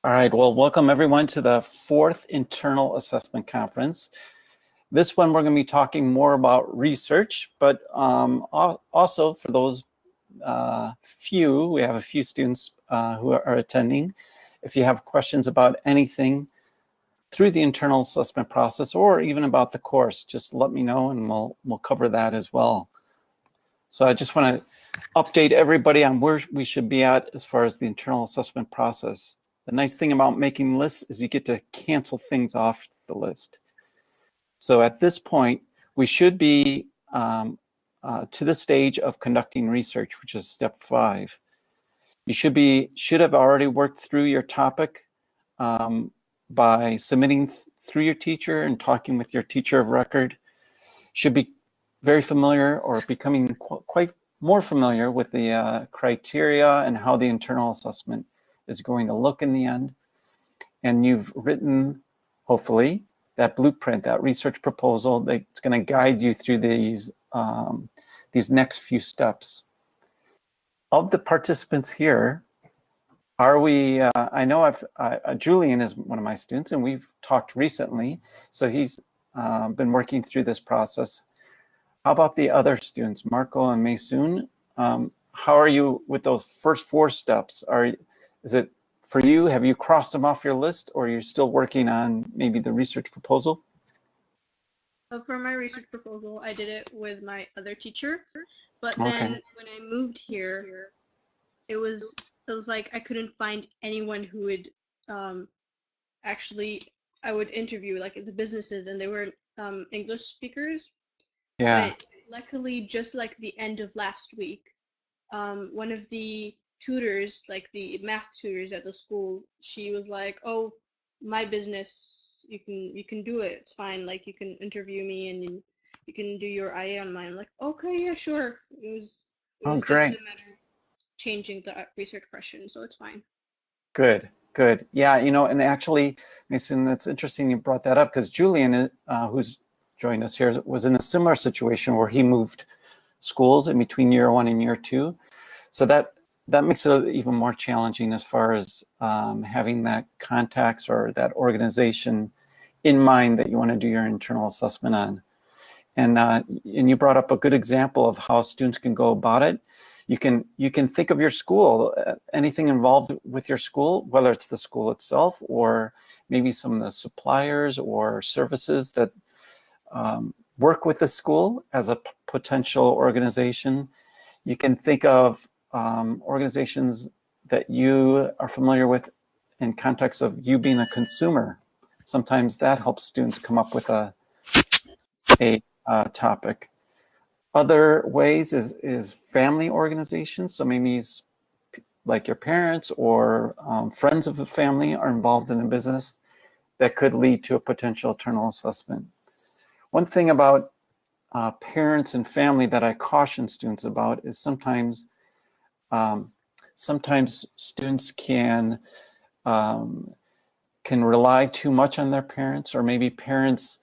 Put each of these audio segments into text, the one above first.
All right, well, welcome everyone to the fourth internal assessment conference. This one, we're going to be talking more about research, but also for those we have a few students who are attending. If you have questions about anything through the internal assessment process or even about the course, just let me know and we'll cover that as well. So I just want to update everybody on where we should be at as far as the internal assessment process. The nice thing about making lists is you get to cancel things off the list. So at this point, we should be to the stage of conducting research, which is step 5. You should have already worked through your topic by submitting through your teacher and talking with your teacher of record. Should be very familiar or becoming quite more familiar with the criteria and how the internal assessment is going to look in the end. And you've written, hopefully, that blueprint, that research proposal that's going to guide you through these next few steps. Of the participants here, I know Julian is one of my students and we've talked recently, so he's been working through this process. How about the other students, Marco and Maysoon? How are you with those first 4 steps? Is it for you, have you crossed them off your list, or you're still working on maybe the research proposal? For my research proposal, I did it with my other teacher, but then when I moved here, it was like I couldn't find anyone who would I would interview, like the businesses, and they were English speakers. Yeah. But luckily, just like the end of last week, one of the tutors, like the math tutors at the school, she was like, "Oh, my business, you can do it. It's fine. Like you can interview me and you can do your IA on mine." I'm like, "Okay, yeah, sure." It was great. just a matter of changing the research question, so it's fine. Good. Yeah, and actually, Mason, that's interesting you brought that up, because Julian, who's joined us here, was in a similar situation where he moved schools in between year 1 and year 2. So that makes it even more challenging as far as having that contacts or that organization in mind that you want to do your internal assessment on. And you brought up a good example of how students can go about it. You can think of your school, anything involved with your school, whether it's the school itself or maybe some of the suppliers or services that work with the school as a potential organization. You can think of organizations that you are familiar with in context of you being a consumer. Sometimes that helps students come up with a topic. Other ways is family organizations. So maybe like your parents or friends of the family are involved in a business that could lead to a potential internal assessment. One thing about parents and family that I caution students about is sometimes students can rely too much on their parents, or maybe parents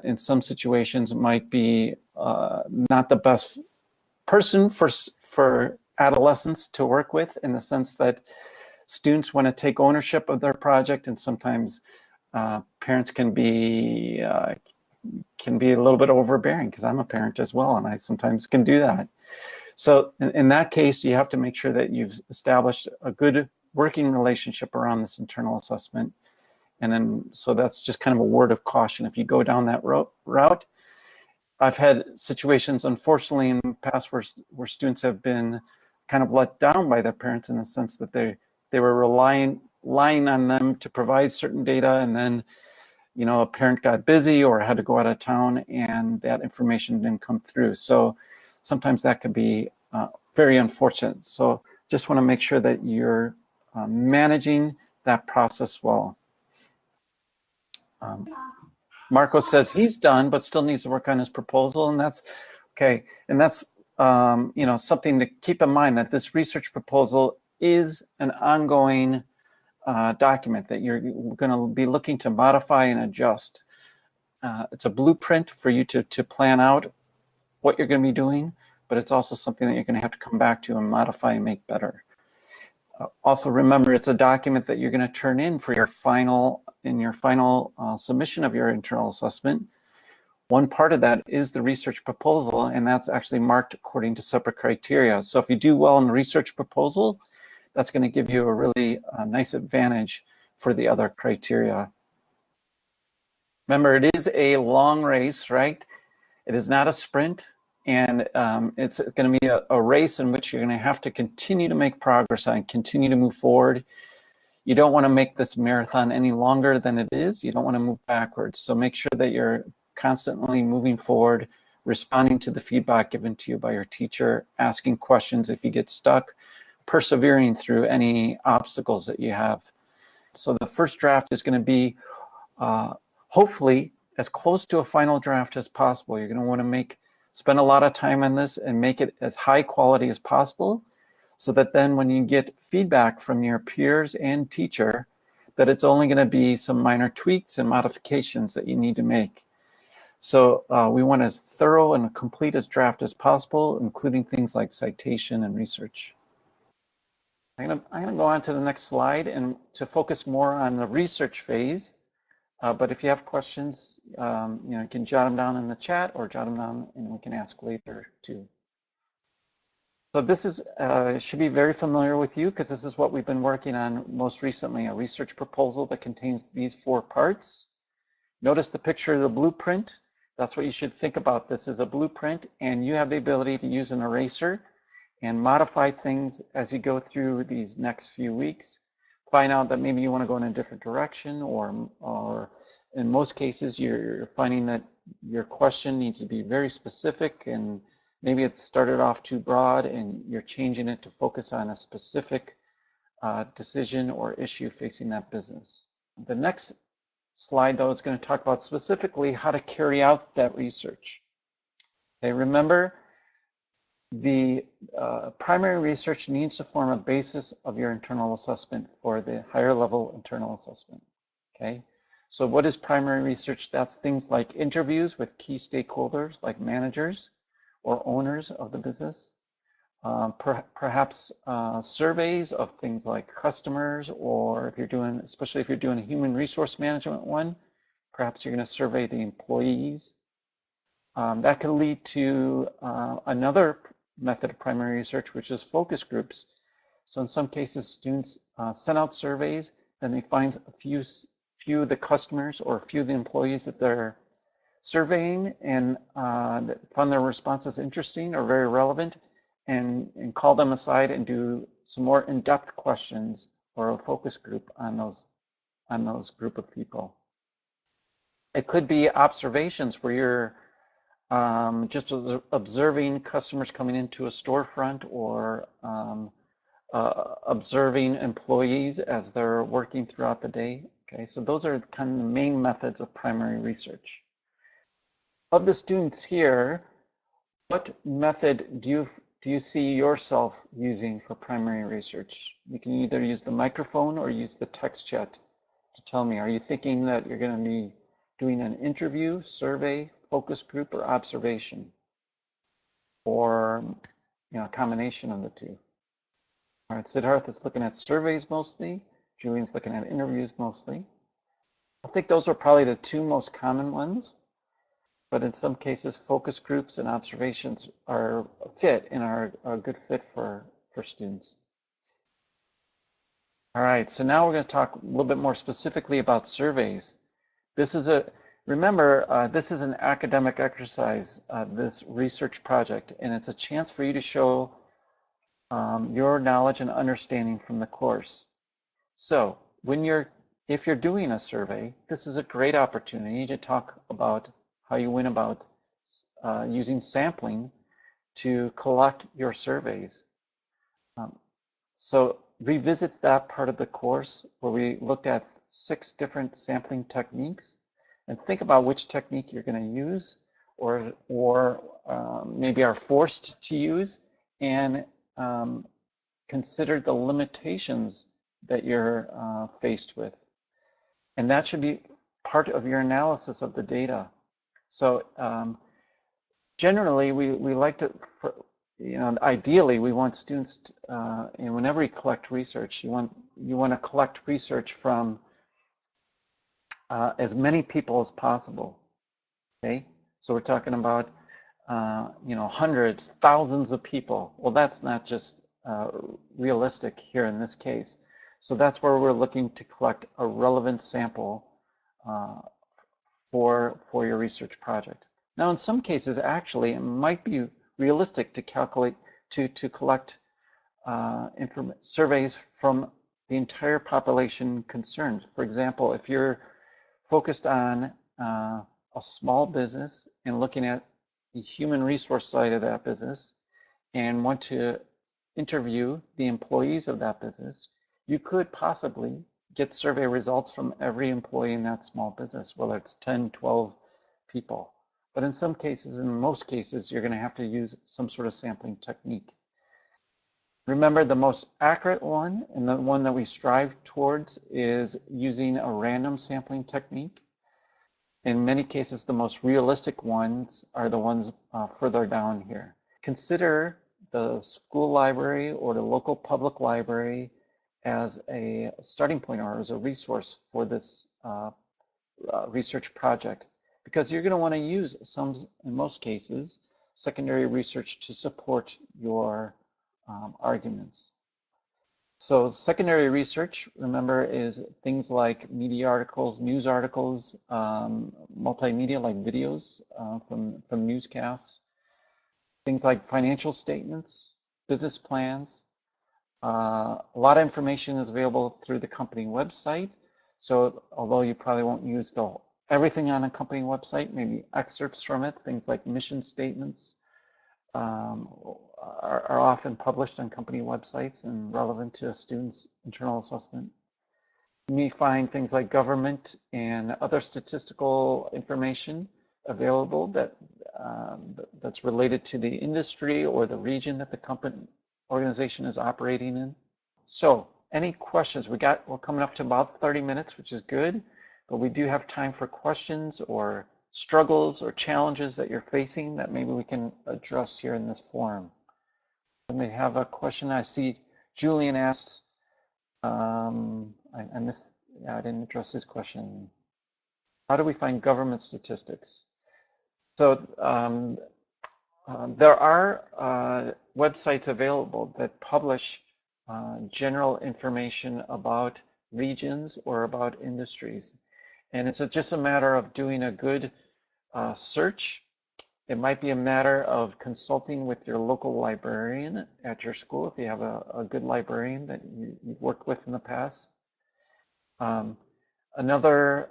in some situations might be not the best person for adolescents to work with, in the sense that students want to take ownership of their project, and sometimes parents can be a little bit overbearing, because I'm a parent as well, and I sometimes can do that. So in that case, you have to make sure that you've established a good working relationship around this internal assessment. And then, so that's just kind of a word of caution. If you go down that route, I've had situations, unfortunately, in the past where students have been kind of let down by their parents, in the sense that they were relying on them to provide certain data, and then a parent got busy or had to go out of town and that information didn't come through. So sometimes that could be very unfortunate. So just want to make sure that you're managing that process well. Marco says he's done, but still needs to work on his proposal, and that's okay. And that's something to keep in mind, that this research proposal is an ongoing document that you're going to be looking to modify and adjust. It's a blueprint for you to plan out what you're going to be doing, but it's also something that you're going to have to come back to and modify and make better. Also remember, it's a document that you're going to turn in for your final submission of your internal assessment. One part of that is the research proposal, and that's actually marked according to separate criteria. So if you do well in the research proposal, that's going to give you a really nice advantage for the other criteria. Remember, it is a long race, right? It is not a sprint, and it's going to be a race in which you're going to have to continue to make progress on, continue to move forward. You don't want to make this marathon any longer than it is. You don't want to move backwards. So make sure that you're constantly moving forward, responding to the feedback given to you by your teacher, asking questions if you get stuck, persevering through any obstacles that you have. So the first draft is going to be hopefully as close to a final draft as possible. You're going to want to spend a lot of time on this and make it as high quality as possible, so that then when you get feedback from your peers and teacher, that it's only going to be some minor tweaks and modifications that you need to make. So we want as thorough and complete as draft as possible, including things like citation and research. I'm going to go on to the next slide and to focus more on the research phase. But if you have questions, you can jot them down in the chat or jot them down and we can ask later too. So this is should be very familiar with you, because this is what we've been working on most recently, a research proposal that contains these 4 parts. Notice the picture of the blueprint. That's what you should think about. This is a blueprint, and you have the ability to use an eraser and modify things as you go through these next few weeks. Find out that maybe you want to go in a different direction, or in most cases you're finding that your question needs to be very specific, and maybe it started off too broad and you're changing it to focus on a specific decision or issue facing that business. The next slide, though, is going to talk about specifically how to carry out that research. Okay, remember, the primary research needs to form a basis of your internal assessment for the higher level internal assessment. Okay, so what is primary research? That's things like interviews with key stakeholders like managers or owners of the business, perhaps surveys of things like customers, or if you're doing, especially if you're doing a human resource management one, perhaps you're going to survey the employees. That could lead to another method of primary research, which is focus groups. So in some cases, students send out surveys, and they find a few of the customers or a few of the employees that they're surveying and found their responses interesting or very relevant, and call them aside and do some more in-depth questions or a focus group on those group of people. It could be observations where you're just observing customers coming into a storefront, or observing employees as they're working throughout the day. Okay, so those are kind of the main methods of primary research. Of the students here, what method do you see yourself using for primary research? You can either use the microphone or use the text chat to tell me. Are you thinking that you're going to be doing an interview, survey, focus group, or observation? Or a combination of the two? All right, Siddharth is looking at surveys mostly. Julian's looking at interviews mostly. I think those are probably the 2 most common ones. But in some cases, focus groups and observations are a fit and are a good fit for students. All right, so now we're going to talk a little bit more specifically about surveys. Remember, this is an academic exercise, this research project, and it's a chance for you to show your knowledge and understanding from the course. So if you're doing a survey, this is a great opportunity to talk about how you went about using sampling to collect your surveys. So revisit that part of the course where we looked at 6 different sampling techniques, and think about which technique you're going to use, or maybe are forced to use, and consider the limitations that you're faced with. And that should be part of your analysis of the data. So generally, we like to ideally we want students to, and whenever you collect research, you want to collect research from as many people as possible. Okay, so we're talking about hundreds, thousands of people. Well, that's not just realistic here in this case. So that's where we're looking to collect a relevant sample for your research project. Now, in some cases, actually, it might be realistic to calculate to collect surveys from the entire population concerned. For example, if you're focused on a small business and looking at the human resource side of that business and want to interview the employees of that business, you could possibly get survey results from every employee in that small business, whether it's 10, 12 people. But in some cases, in most cases, you're going to have to use some sort of sampling technique. Remember, the most accurate one and the one that we strive towards is using a random sampling technique. In many cases, the most realistic ones are the ones further down here. Consider the school library or the local public library as a starting point or as a resource for this research project, because you're going to want to use in most cases, secondary research to support your arguments. So secondary research, remember, is things like media articles, news articles, multimedia like videos from newscasts, things like financial statements, business plans. A lot of information is available through the company website. So although you probably won't use everything on a company website, maybe excerpts from it, things like mission statements, are often published on company websites and relevant to a student's internal assessment. You may find things like government and other statistical information available that's related to the industry or the region that the company organization is operating in. So any questions? We're coming up to about 30 minutes, which is good, but we do have time for questions or struggles or challenges that you're facing that maybe we can address here in this forum. Let me have a question. I see Julian asked, I didn't address his question. How do we find government statistics? So there are websites available that publish general information about regions or about industries. And it's just a matter of doing a good search. It might be a matter of consulting with your local librarian at your school if you have a good librarian that you've worked with in the past. Another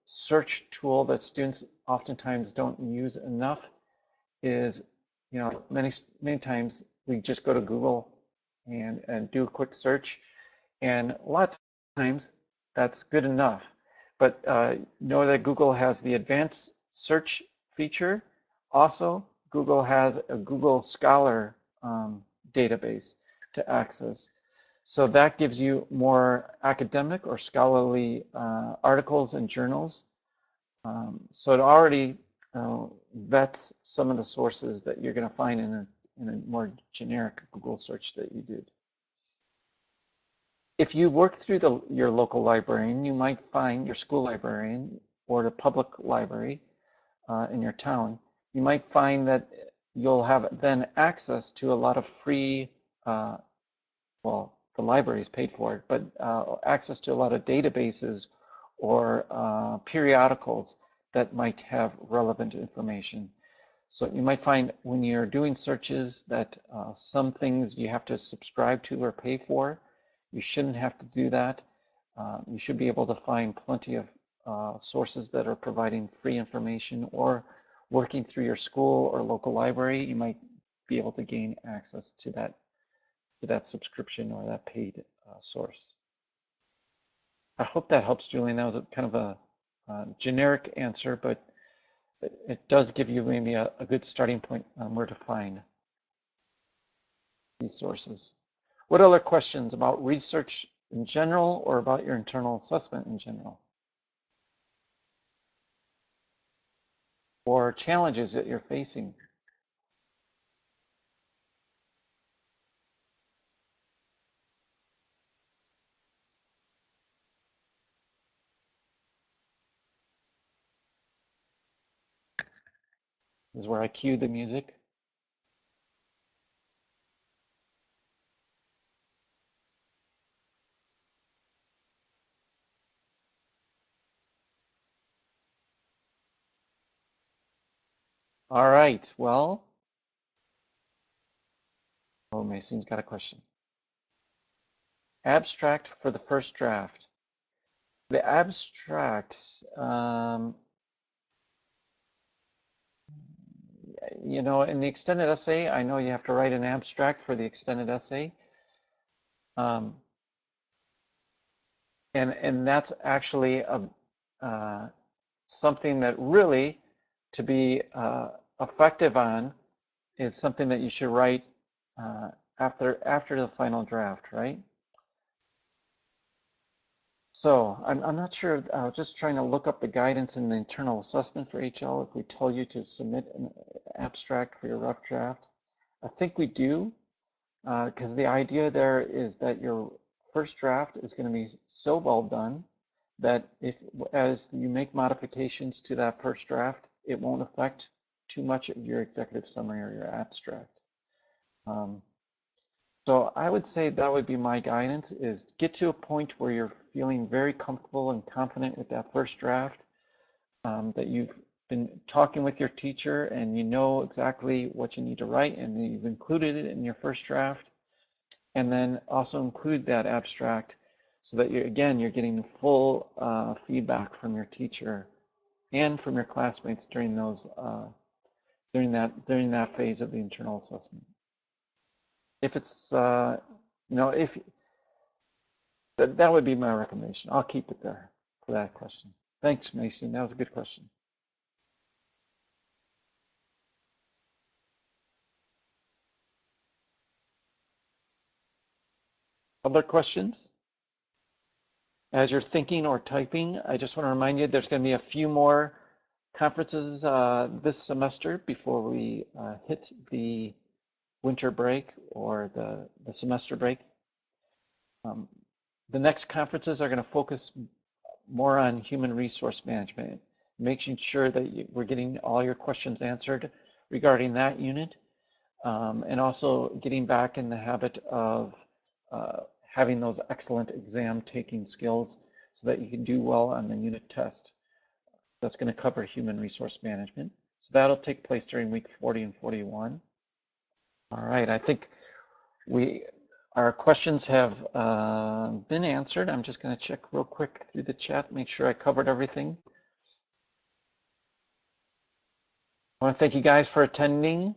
search tool that students oftentimes don't use enough is, many times we just go to Google and do a quick search, and a lot of times that's good enough. But know that Google has the advanced search feature. Also, Google has a Google Scholar database to access. So that gives you more academic or scholarly articles and journals. So it already vets some of the sources that you're going to find in a more generic Google search that you did. If you work through your local librarian, you might find your school librarian or the public library in your town. You might find that you'll have then access to a lot of free, well, the library is paid for it, but access to a lot of databases or periodicals that might have relevant information. So you might find when you're doing searches that some things you have to subscribe to or pay for. You shouldn't have to do that. You should be able to find plenty of sources that are providing free information, or working through your school or local library, you might be able to gain access to that subscription or that paid source. I hope that helps, Julian. That was kind of a generic answer, but it does give you maybe a good starting point on where to find these sources. What other questions about research in general or about your internal assessment in general? Or challenges that you're facing? This is where I cue the music. All right, well, oh, Mason's got a question. Abstract for the first draft. The abstract, you know, in the extended essay, I know you have to write an abstract for the extended essay. Um, and that's actually something that really, to be effective on, is something that you should write after the final draft, right? So I'm not sure, just trying to look up the guidance in the internal assessment for HL if we tell you to submit an abstract for your rough draft. I think we do, because the idea there is that your first draft is going to be so well done that if, as you make modifications to that first draft, it won't affect too much of your executive summary or your abstract. So I would say that would be my guidance, is get to a point where you're feeling very comfortable and confident with that first draft, that you've been talking with your teacher and you know exactly what you need to write and you've included it in your first draft, and then also include that abstract so that you're getting full feedback from your teacher and from your classmates during those during that phase of the internal assessment. If it's if that would be my recommendation. I'll keep it there for that question. Thanks, Mason. That was a good question. Other questions? As you're thinking or typing, I just want to remind you there's going to be a few more conferences this semester before we hit the winter break or the semester break. The next conferences are going to focus more on human resource management, making sure that we're getting all your questions answered regarding that unit, and also getting back in the habit of having those excellent exam taking skills so that you can do well on the unit test. That's going to cover human resource management. So that'll take place during week 40 and 41. All right, I think our questions have been answered. I'm just going to check real quick through the chat, make sure I covered everything. I want to thank you guys for attending.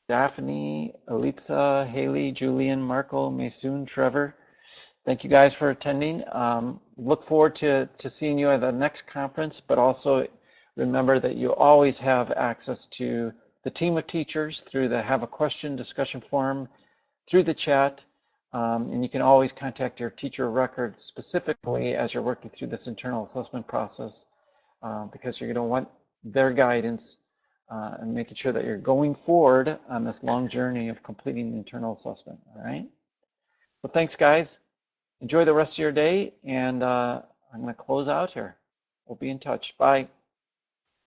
Daphne, Elitza, Haley, Julian, Marco, Maysoon, Trevor. Thank you guys for attending. Look forward to seeing you at the next conference, but also remember that you always have access to the team of teachers through the Have a Question discussion forum, through the chat, and you can always contact your teacher of record specifically as you're working through this internal assessment process, because you're going to want their guidance and making sure that you're going forward on this long journey of completing the internal assessment. All right. So thanks, guys. Enjoy the rest of your day, and I'm going to close out here. We'll be in touch. Bye.